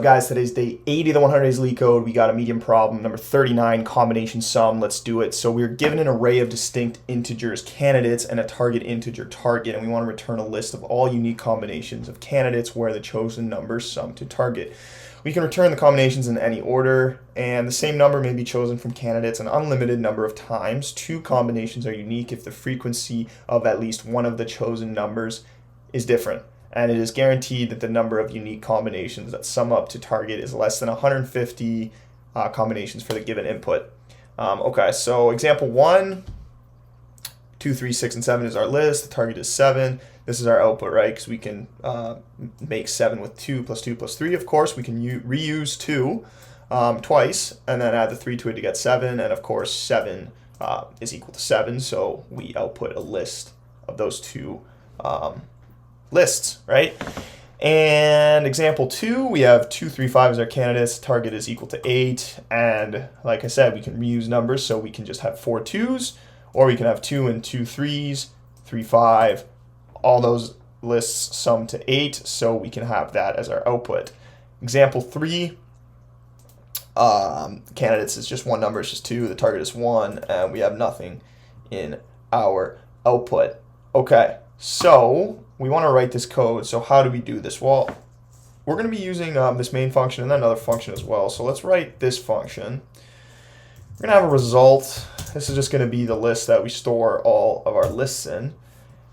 Guys, today's day 80 of the 100 Days LeetCode. We got a medium problem, number 39, combination sum. Let's do it. So we're given an array of distinct integers, candidates, and a target integer target, and we want to return a list of all unique combinations of candidates where the chosen numbers sum to target. We can return the combinations in any order, and the same number may be chosen from candidates an unlimited number of times. Two combinations are unique if the frequency of at least one of the chosen numbers is different. And it is guaranteed that the number of unique combinations that sum up to target is less than 150 combinations for the given input. Okay, so example 1, 2, 3, 6, and 7 is our list. The target is 7. This is our output, right? Because we can make 7 with 2 plus 2 plus 3, of course. We can reuse 2 twice and then add the 3 to it to get 7. And of course, 7 is equal to 7. So we output a list of those two lists, right? And example 2, we have 2, 3, 5 as our candidates. Target is equal to 8. And like I said, we can reuse numbers, so we can just have 4 2s, or we can have 2 and 2 3s, 3, 5. All those lists sum to 8, so we can have that as our output. Example 3, candidates is just one number, it's just 2. The target is 1, and we have nothing in our output. Okay, so we want to write this code. So how do we do this? Well, we're going to be using this main function and then another function as well. So let's write this function. We're going to have a result. This is just going to be the list that we store all of our lists in.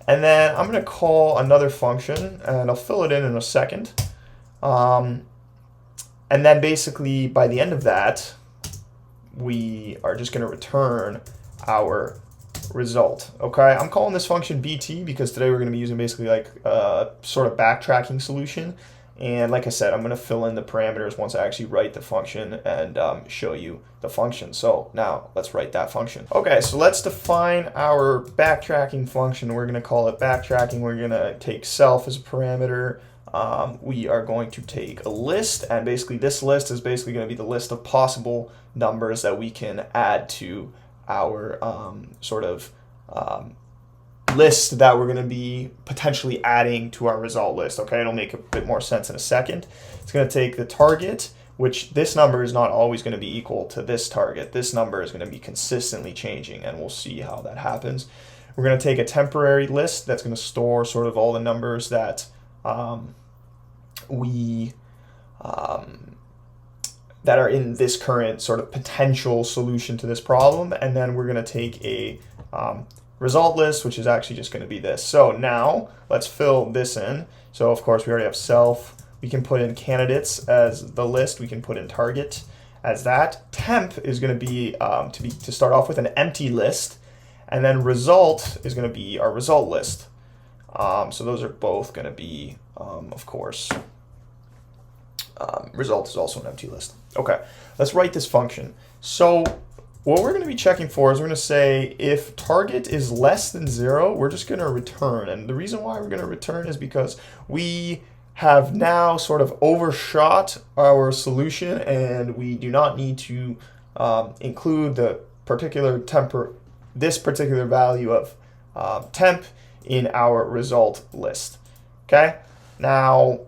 And then I'm going to call another function, and I'll fill it in a second. And then basically by the end of that, we are just going to return our result. Okay, I'm calling this function BT because today we're going to be using basically like a sort of backtracking solution. And like I said, I'm going to fill in the parameters once I actually write the function and show you the function. So now let's write that function. Okay, so let's define our backtracking function. We're going to call it backtracking. We're going to take self as a parameter. We are going to take a list, and basically this list is basically going to be the list of possible numbers that we can add to our list that we're going to be potentially adding to our result list. Okay, it'll make a bit more sense in a second. It's going to take the target, which this number is not always going to be equal to this target. This number is going to be consistently changing, and we'll see how that happens. We're going to take a temporary list that's going to store sort of all the numbers that that are in this current sort of potential solution to this problem, and then we're going to take a result list, which is actually just going to be this. So now let's fill this in. So of course we already have self. We can put in candidates as the list. We can put in target as that. Temp is going to be to start off with an empty list, and then result is going to be our result list. So those are both going to be, of course, result is also an empty list. Okay, let's write this function. So what we're going to be checking for is we're going to say if target is less than 0, we're just going to return. And the reason why we're going to return is because we have now sort of overshot our solution, and we do not need to include the particular this particular value of temp in our result list. Okay, now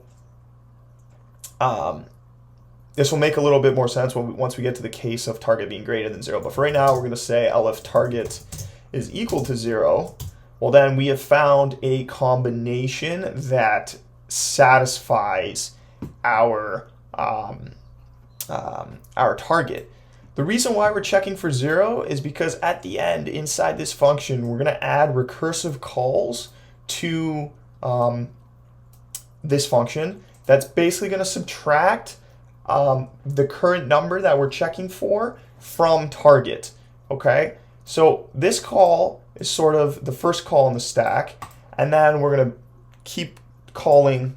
this will make a little bit more sense once we get to the case of target being greater than 0. But for right now, we're going to say if target is equal to 0, well then we have found a combination that satisfies our target. The reason why we're checking for 0 is because at the end, inside this function, we're going to add recursive calls to this function that's basically going to subtract the current number that we're checking for from target. Okay, so this call is sort of the first call in the stack, and then we're going to keep calling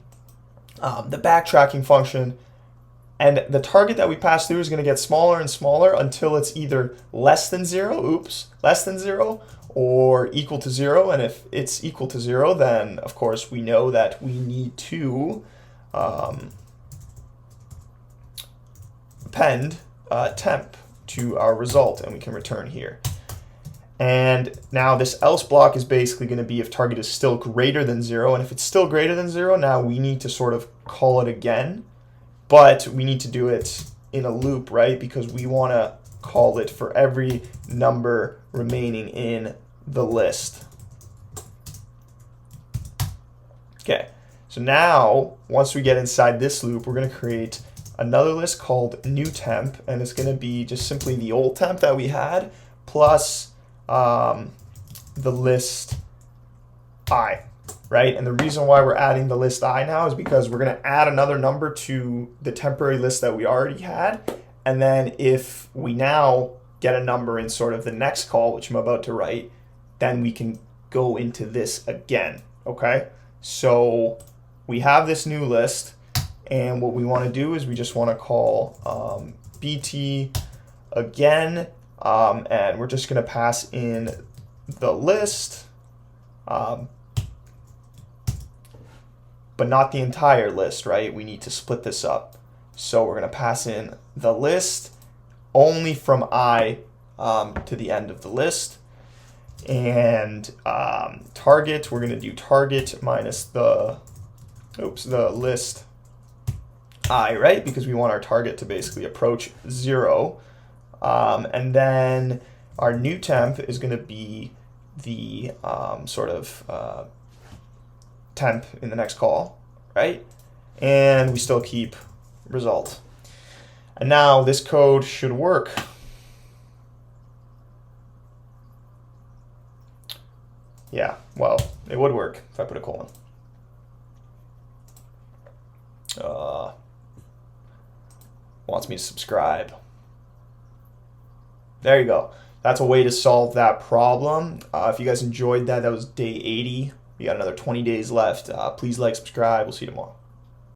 the backtracking function, and the target that we pass through is going to get smaller and smaller until it's either less than 0, or equal to 0. And if it's equal to 0, then of course we know that we need to append temp to our result, and we can return here. And now this else block is basically going to be if target is still greater than 0. And if it's still greater than 0, now we need to sort of call it again but we need to do it in a loop, right? Because we want to call it for every number remaining in the list. Okay, so now once we get inside this loop, we're going to create another list called new temp, and it's going to be just simply the old temp that we had plus the list I, right? And the reason why we're adding the list I now is because we're going to add another number to the temporary list that we already had. And then if we now get a number in sort of the next call, which I'm about to write, then we can go into this again, okay? So we have this new list, and what we want to do is we just want to call BT again, and we're just going to pass in the list, but not the entire list, right? We need to split this up. So we're going to pass in the list only from I to the end of the list. And target, we're going to do target minus the list I, right? Because we want our target to basically approach 0. And then our new temp is going to be the temp in the next call, right? And we still keep result. And now this code should work. Yeah, well, it would work if I put a colon. Wants me to subscribe. There you go. That's a way to solve that problem. If you guys enjoyed that, that was day 80. We got another 20 days left. Please like, subscribe. We'll see you tomorrow.